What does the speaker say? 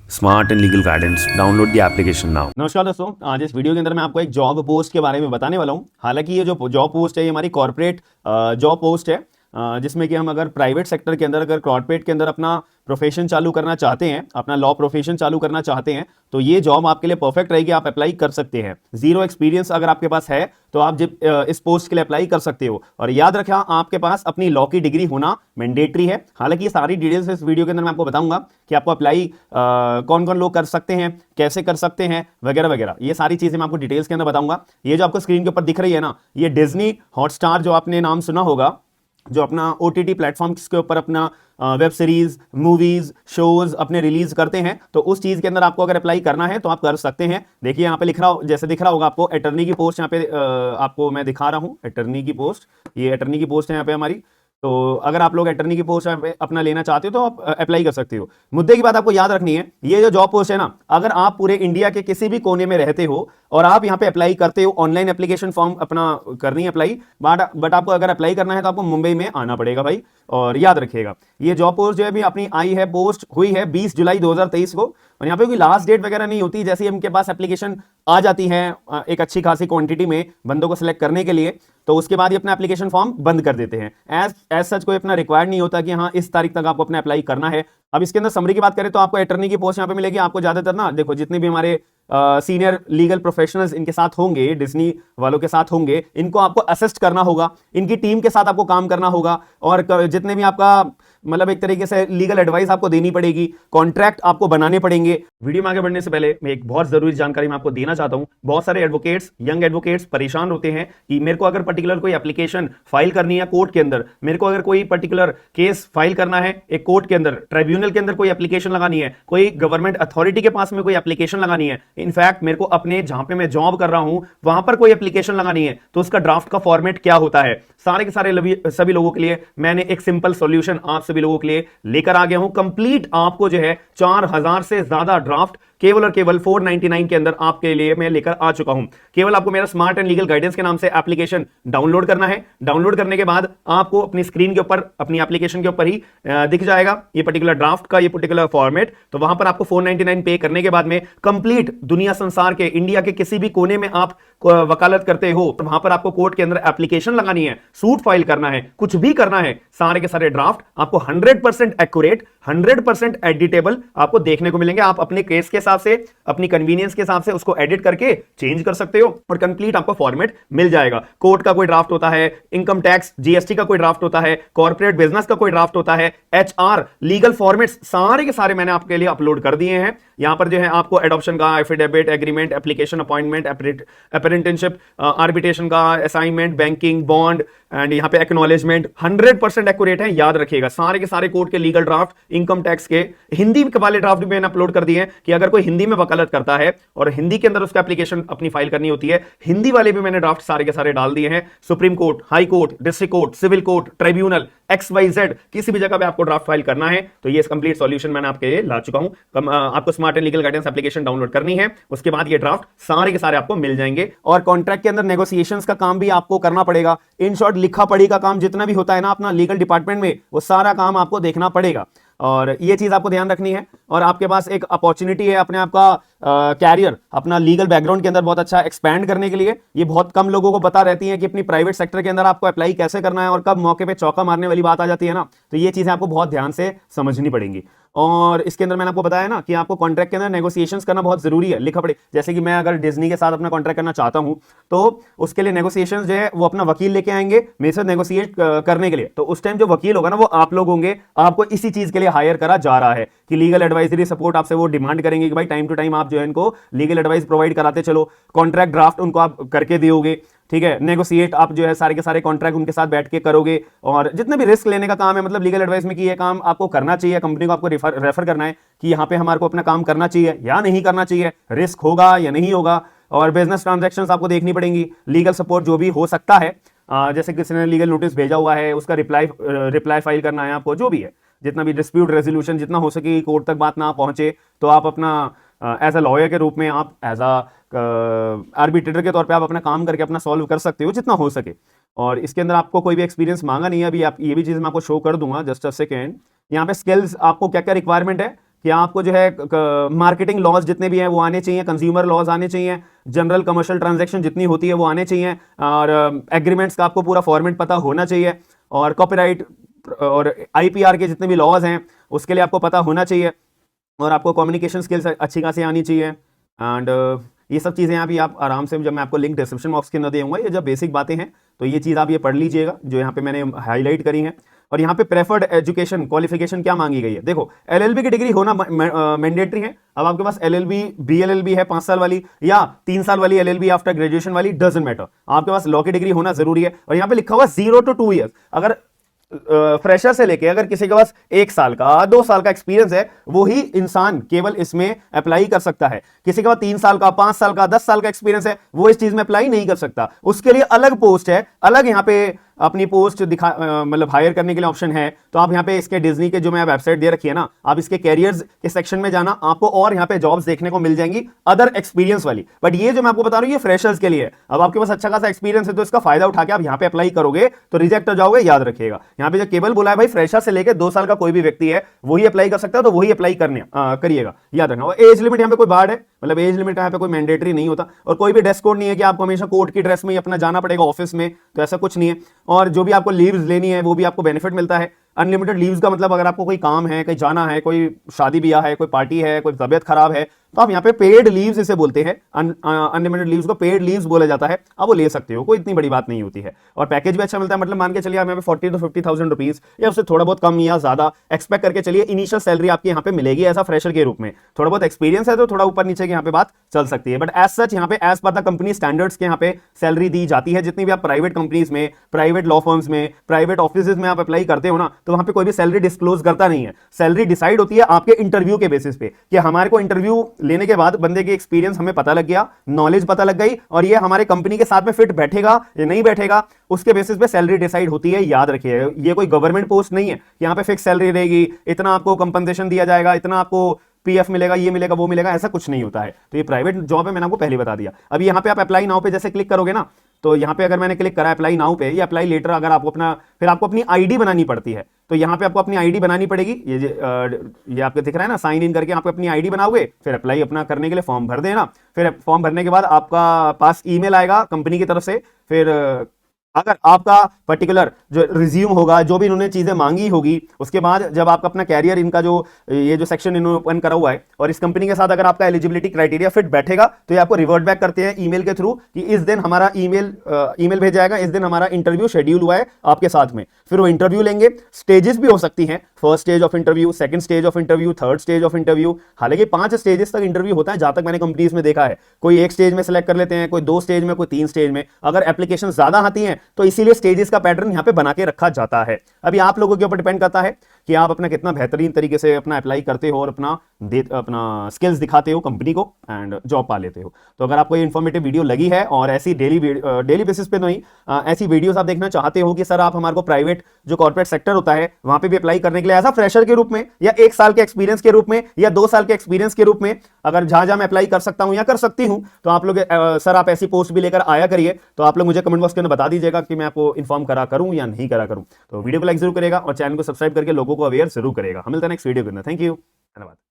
Smart and legal guidance. Download the application now. नमस्कार दोस्तों, आज इस वीडियो के अंदर मैं आपको एक जॉब पोस्ट के बारे में बताने वाला हूं। हालांकि ये जो जॉब पोस्ट है ये हमारी कॉर्पोरेट जॉब पोस्ट है, जिसमें कि हम अगर प्राइवेट सेक्टर के अंदर, अगर कॉर्पोरेट के अंदर अपना प्रोफेशन चालू करना चाहते हैं, अपना लॉ प्रोफेशन चालू करना चाहते हैं, तो ये जॉब आपके लिए परफेक्ट रहेगी। आप अप्लाई कर सकते हैं। जीरो एक्सपीरियंस अगर आपके पास है तो आप इस पोस्ट के लिए अप्लाई कर सकते हो। और याद रखें, आपके पास अपनी लॉ की डिग्री होना मैंडेटरी है। हालांकि ये सारी डिटेल्स इस वीडियो के अंदर मैं आपको बताऊंगा कि आपको अप्लाई कौन कौन लोग कर सकते हैं, कैसे कर सकते हैं, वगैरह वगैरह। ये सारी चीजें मैं आपको डिटेल्स के अंदर बताऊंगा। ये जो आपको स्क्रीन के ऊपर दिख रही है ना, ये डिज्नी हॉटस्टार, जो आपने नाम सुना होगा, जो अपना OTT प्लेटफॉर्म के ऊपर अपना वेब सीरीज, मूवीज, शोज अपने रिलीज करते हैं, तो उस चीज के अंदर आपको अगर अप्लाई करना है तो आप कर सकते हैं। देखिए यहाँ पे लिख रहा, जैसे दिख रहा होगा आपको, अटर्नी की पोस्ट यहाँ पे आपको मैं दिखा रहा हूँ। अटर्नी की पोस्ट, ये अटर्नी की पोस्ट है यहाँ पे हमारी। तो अगर आप लोग अटर्नी की पोस्ट अपना लेना चाहते हो तो आप अप्लाई कर सकते हो। मुद्दे की बात आपको याद रखनी है, ये जो जॉब पोस्ट है ना, अगर आप पूरे इंडिया के किसी भी कोने में रहते हो और आप यहाँ पे अप्लाई करते हो, ऑनलाइन एप्लीकेशन फॉर्म अपना करनी है अप्लाई, बट आपको अगर अप्लाई करना है तो आपको मुंबई में आना पड़ेगा भाई। और याद रखिएगा, ये जॉब पोस्ट जो है अभी अपनी आई है, पोस्ट हुई है 20 जुलाई 2023 को। और यहाँ पे कोई लास्ट डेट वगैरह नहीं होती। जैसे ही उनके पास एप्लीकेशन आ जाती है एक अच्छी खासी क्वांटिटी में बंदों को सिलेक्ट करने के लिए, तो उसके बाद ये अपना एप्लीकेशन फॉर्म बंद कर देते हैं। एज सच कोई अपना रिक्वायर्ड नहीं होता कि हाँ इस तारीख तक आपको अपना अप्लाई करना है। अब इसके अंदर समरी की बात करें तो आपको अटर्नी की पोस्ट यहाँ पे मिलेगी। आपको ज्यादातर ना, देखो, जितने भी हमारे सीनियर लीगल प्रोफेशनल्स इनके साथ होंगे, डिज्नी वालों के साथ होंगे, इनको आपको असिस्ट करना होगा, इनकी टीम के साथ आपको काम करना होगा। और जितने भी आपका मतलब एक तरीके से लीगल एडवाइस आपको देनी पड़ेगी, कॉन्ट्रैक्ट आपको बनाने पड़ेंगे। वीडियो में आगे बढ़ने से पहले मैं एक बहुत जरूरी जानकारी मैं आपको देना चाहता हूं। बहुत सारे एडवोकेट्स, यंग एडवोकेट्स परेशान होते हैं कि मेरे को अगर पर्टिकुलर कोई एप्लीकेशन फाइल करनी है कोर्ट के अंदर, मेरे को अगर कोई पर्टिकुलर केस फाइल करना है एक कोर्ट के अंदर, ट्राइब्यूनल के अंदर कोई एप्लीकेशन लगानी है, कोई गवर्नमेंट अथॉरिटी के पास में कोई एप्लीकेशन लगानी है, इनफैक्ट मेरे को अपने जहां पे मैं जॉब कर रहा हूं वहां पर कोई एप्लीकेशन लगानी है, तो उसका ड्राफ्ट का फॉर्मेट क्या होता है, सारे के सारे सभी लोगों के लिए मैंने एक सिंपल सॉल्यूशन आप सभी लोगों के लिए लेकर आ गया हूं। कंप्लीट आपको जो है 4000 से ज्यादा ड्राफ्ट केवल और केवल 499 के अंदर आपके लिए मैं लेकर आ चुका हूं। केवल आपको मेरा स्मार्ट एंड लीगल गाइडेंस के नाम से एप्लीकेशन डाउनलोड करना है। डाउनलोड करने के बाद आपको अपनी स्क्रीन के ऊपर, अपनी एप्लीकेशन के ऊपर ही दिख जाएगा ये पर्टिकुलर ड्राफ्ट का ये पर्टिकुलर फॉर्मेट। तो वहां पर आपको 499 पे करने के बाद में कंप्लीट दुनिया संसार के, इंडिया के किसी भी कोने में आप वकालत करते हो, तो वहां पर आपको कोर्ट के अंदर एप्लीकेशन लगानी है, सूट फाइल करना है, कुछ भी करना है, सारे के सारे ड्राफ्ट आपको 100% एक्यूरेट, 100% एडिटेबल आपको देखने को मिलेंगे। आप अपने केस के हिसाब से, अपनी कन्वीनियंस के हिसाब से उसको एडिट करके चेंज कर सकते हो और कंप्लीट आपको फॉर्मेट मिल जाएगा। कोर्ट का कोई ड्राफ्ट होता है, इनकम टैक्स GST का कोई ड्राफ्ट होता है, कॉर्पोरेट बिजनेस का कोई ड्राफ्ट होता है, HR लीगल फॉर्मेट्स सारे के सारे मैंने आपके लिए अपलोड कर दिए हैं। यहां पर जो है आपको एडॉप्शन का, affidavit, agreement, application, appointment, apprenticeship, arbitration का, असाइनमेंट, बैंकिंग, बॉन्ड एंड यहां पे एक्नॉलेजमेंट 100% एक्यूरेट है। याद रखिएगा, सारे के सारे कोर्ट के लीगल ड्राफ्ट, इनकम टैक्स के हिंदी वाले ड्राफ्ट भी मैंने अपलोड कर दिए हैं कि अगर कोई हिंदी में वकालत करता है और हिंदी के अंदर उसका एप्लीकेशन अपनी फाइल करनी होती है, हिंदी वाले भी मैंने ड्राफ्ट सारे के सारे डाल दिए हैं। Supreme court, high court, district court, civil court, tribunal, XYZ किसी भी जगह पे आपको ड्राफ्ट फाइल करना है तो ये कंप्लीट सॉल्यूशन मैंने आपके लिए ला चुका हूं। आपको smart and legal guidance application download करनी है, उसके बाद ये ड्राफ्ट सारे के सारे आपको मिल जाएंगे। और कॉन्ट्रैक्ट के अंदर नेगोशिएशंस का काम भी आपको करना पड़ेगा। इन शॉर्ट, लिखा पढ़ी का काम जितना भी होता है ना अपना लीगल डिपार्टमेंट में, वो सारा काम आपको देखना पड़ेगा। और ये चीज आपको ध्यान रखनी है। और आपके पास एक अपॉर्चुनिटी है अपने आपका कैरियर, अपना लीगल बैकग्राउंड के अंदर बहुत अच्छा एक्सपैंड करने के लिए। ये बहुत कम लोगों को पता रहती है कि अपनी प्राइवेट सेक्टर के अंदर आपको अप्लाई कैसे करना है, और कब मौके पे चौका मारने वाली बात आ जाती है ना, तो ये चीजें आपको बहुत ध्यान से समझनी पड़ेंगी। और इसके अंदर मैंने आपको बताया ना कि आपको कॉन्ट्रैक्ट के अंदर नेगोशिएशंस करना बहुत जरूरी है, लिखा पड़े। जैसे कि मैं अगर डिज्नी के साथ अपना कॉन्ट्रैक्ट करना चाहता हूं तो उसके लिए नेगोशिएशंस जो है वो अपना वकील लेके आएंगे मेरे साथ नेगोशिएट करने के लिए। तो उस टाइम जो वकील होगा ना वो आप लोग होंगे। आपको इसी चीज के लिए हायर करा जा रहा है कि लीगल एडवाइजरी सपोर्ट आपसे वो डिमांड करेंगे कि भाई टाइम टू टाइम आप जो है इनको लीगल एडवाइस प्रोवाइड कराते चलो, कॉन्ट्रैक्ट ड्राफ्ट उनको आप करके दियोगे, ठीक है। नेगोशिएट आप जो है सारे के सारे कॉन्ट्रैक्ट उनके साथ बैठ के करोगे। और जितने भी रिस्क लेने का काम है, मतलब लीगल एडवाइस में कि ये काम आपको करना चाहिए, कंपनी को आपको रेफर करना है कि यहाँ पे हमारे को अपना काम करना चाहिए या नहीं करना चाहिए, रिस्क होगा या नहीं होगा। और बिजनेस ट्रांजैक्शंस आपको देखनी पड़ेंगी, लीगल सपोर्ट जो भी हो सकता है, जैसे किसी ने लीगल नोटिस भेजा हुआ है उसका रिप्लाई फाइल करना है आपको, जो भी है, जितना भी डिस्प्यूट रेजोल्यूशन जितना हो सके कोर्ट तक बात ना पहुंचे, तो आप अपना एज अ लॉयर के रूप में, आप एज अ आर्बिट्रेटर के तौर पे आप अपना काम करके अपना सॉल्व कर सकते हो जितना हो सके। और इसके अंदर आपको कोई भी एक्सपीरियंस मांगा नहीं है। अभी आप ये भी चीज़ मैं आपको शो कर दूंगा, जस्ट अ सेकेंड। यहाँ पे स्किल्स आपको क्या क्या रिक्वायरमेंट है, कि आपको जो है मार्केटिंग लॉज जितने भी हैं वो आने चाहिए, कंज्यूमर लॉज आने चाहिए, जनरल कमर्शियल ट्रांजैक्शन जितनी होती है वो आने चाहिए, और एग्रीमेंट्स का आपको पूरा फॉर्मेट पता होना चाहिए, और कॉपीराइट और आईपीआर के जितने भी लॉज हैं उसके लिए आपको पता होना चाहिए, और आपको कम्युनिकेशन स्किल्स अच्छी खासी आनी चाहिए। एंड ये सब चीज़ें यहाँ भी आप आराम से, जब मैं आपको लिंक डिस्क्रिप्शन बॉक्स के अंदर दूंगा, ये जब बेसिक बातें हैं तो ये चीज़ आप ये पढ़ लीजिएगा जो यहाँ पे मैंने हाईलाइट करी हैं। और यहाँ पे प्रेफर्ड एजुकेशन क्वालिफिकेशन क्या मांगी गई है, देखो एलएलबी की डिग्री होना मैंडेटरी है। अब आपके पास एलएलबी बीएलएलबी है 5 साल वाली या 3 साल वाली एलएलबी आफ्टर ग्रेजुएशन वाली, डजंट मैटर, आपके पास लॉ की डिग्री होना जरूरी है। और यहाँ पे लिखा हुआ 0 to 2 ईयर्स, अगर फ्रेशर से लेके अगर किसी के पास 1 साल का 2 साल का एक्सपीरियंस है वो ही इंसान केवल इसमें अप्लाई कर सकता है। किसी के पास 3 साल का 5 साल का 10 साल का एक्सपीरियंस है वो इस चीज में अप्लाई नहीं कर सकता, उसके लिए अलग पोस्ट है, अलग यहाँ पे अपनी पोस्ट दिखा मतलब हायर करने के लिए ऑप्शन है। तो आप यहाँ पे इसके डिज्नी के जो मैं वेबसाइट दे रखी है ना, आप इसके कैरियर्स के सेक्शन में जाना, आपको और यहाँ पे जॉब्स देखने को मिल जाएंगी अदर एक्सपीरियंस वाली। बट ये जो मैं आपको बता रहा हूँ ये फ्रेशर्स के लिए है। अब आपके पास अच्छा खासा एक्सपीरियंस है तो इसका फायदा उठा के आप यहाँ पे अप्लाई करोगे तो रिजेक्ट हो जाओगे, याद रखिएगा। यहाँ पे जो केवल बोला है भाई फ्रेशर से लेकर 2 साल का कोई भी व्यक्ति है वही अप्लाई कर सकता है, तो वही अप्लाई करिएगा, याद रखना। और एज लिमिट यहाँ पे कोई बाढ़ है, मतलब एज लिमिट यहाँ पे कोई मैंडेटरी नहीं होता, और कोई भी ड्रेस कोड नहीं है कि आपको हमेशा कोर्ट की ड्रेस में ही अपना जाना पड़ेगा ऑफिस में, तो ऐसा कुछ नहीं है। और जो भी आपको लीव्स लेनी है वो भी आपको बेनिफिट मिलता है। अनलिमिटेड लीव्स का मतलब अगर आपको कोई काम है, कहीं जाना है, कोई शादी ब्याह है, कोई पार्टी है, कोई तबियत खराब है, तो आप यहाँ पे पेड लीव्स इसे बोलते हैं, अनलिमिटेड लीव्स को पेड लीव्स बोला जाता है, आप वो ले सकते हो, कोई इतनी बड़ी बात नहीं होती है। और पैकेज भी अच्छा मिलता है, मतलब मान के चलिए आप यहाँ पे 40 to 50,000 रुपीज या उससे थोड़ा बहुत कम या ज्यादा एक्सपेक्ट करके चलिए इनिशियल सैलरी आपकी यहाँ पे मिलेगी ऐसा फ्रेशर के रूप में। थोड़ा बहुत एक्सपीरियंस है तो थोड़ा ऊपर नीचे की यहाँ पे बात चल सकती है, बट एज सच यहाँ पे as per the company standards के यहाँ पे सैलरी दी जाती है। जितनी भी आप प्राइवेट कंपनीज में, प्राइवेट लॉ फर्म्स में, प्राइवेट ऑफिस में आप अप्लाई करते हो ना, तो वहां पे कोई भी सैलरी डिस्क्लोज करता नहीं है। सैलरी डिसाइड होती है आपके इंटरव्यू के बेसिस पे, कि हमारे को इंटरव्यू लेने के बाद बंदे के एक्सपीरियंस हमें पता लग गया, नॉलेज पता लग गई, और ये हमारे कंपनी के साथ में फिट बैठेगा या नहीं बैठेगा, उसके बेसिस पे सैलरी डिसाइड होती है। याद रखिए ये कोई गवर्नमेंट पोस्ट नहीं है, यहाँ पे फिक्स सैलरी रहेगी, इतना आपको कंपनसेशन दिया जाएगा, इतना आपको पीएफ मिलेगा, ये मिलेगा, वो मिलेगा, ऐसा कुछ नहीं होता है। तो ये प्राइवेट जॉब है, मैंने आपको पहले बता दिया। अब यहाँ पे आप अप्लाई नाउ पे जैसे क्लिक करोगे ना, तो यहाँ पे अगर मैंने क्लिक करा अप्लाई नाउ पे या अप्लाई लेटर, अगर आपको अपना, फिर आपको अपनी आईडी बनानी पड़ती है। तो यहाँ पे आपको अपनी आईडी बनानी पड़ेगी, ये आपको दिख रहा है ना, साइन इन करके आप अपनी आईडी बनाओगे, फिर अप्लाई अपना करने के लिए फॉर्म भर देना। फिर फॉर्म भरने के बाद आपका पास ईमेल आएगा कंपनी की तरफ से, फिर अगर आपका पर्टिकुलर जो रिज्यूम होगा, जो भी इन्होंने चीजें मांगी होगी, उसके बाद जब आपका अपना कैरियर, इनका जो ये जो सेक्शन इन्होंने ओपन करा हुआ है, और इस कंपनी के साथ अगर आपका एलिजिबिलिटी क्राइटेरिया फिट बैठेगा, तो ये आपको रिवर्ट बैक करते हैं ईमेल के थ्रू कि इस दिन हमारा ईमेल भेजा जाएगा, इस दिन हमारा इंटरव्यू शेड्यूल हुआ है आपके साथ में। फिर वो इंटरव्यू लेंगे, स्टेजेस भी हो सकती हैं, first stage of interview, second stage of interview, third stage of interview. हालांकि 5 स्टेजेस तक इंटरव्यू होता है जहां तक मैंने कंपनीज में देखा है। कोई 1 स्टेज में सेलेक्ट कर लेते हैं, कोई 2 स्टेज में, कोई 3 स्टेज में। अगर एप्लीकेशन ज्यादा आती हैं तो इसीलिए स्टेजेस का पैटर्न यहां पे बना के रखा जाता है। अभी आप लोगों के ऊपर डिपेंड करता है कि आप अपना कितना बेहतरीन तरीके से अपना अप्लाई करते हो और अपना स्किल्स दिखाते हो कंपनी को एंड जॉब पा लेते हो। तो अगर आपको ये इन्फॉर्मेटिव वीडियो लगी है और ऐसी डेली बेसिस पे नहीं, ऐसी वीडियोस आप देखना चाहते हो कि सर आप हमारे को प्राइवेट जो कॉर्पोरेट सेक्टर होता है वहां पे भी अप्लाई करने के लिए ऐसा फ्रेशर के रूप में, या 1 साल के एक्सपीरियंस के रूप में, या 2 साल के एक्सपीरियंस के रूप में, अगर जहां मैं अप्लाई कर सकता हूं या कर सकती हूं, तो आप लोग सर आप ऐसी पोस्ट भी लेकर आया करिए। तो आप लोग मुझे कमेंट बॉक्स के अंदर बता दीजिएगा कि मैं आपको इन्फॉर्म करा करूं या नहीं करा करूं। तो वीडियो को लाइक जरूर करेगा और चैनल को सब्सक्राइब करके लोगों को अवेयर जरूर करेगा। हम मिलते हैं नेक्स्ट वीडियो के अंदर। थैंक यू, धन्यवाद।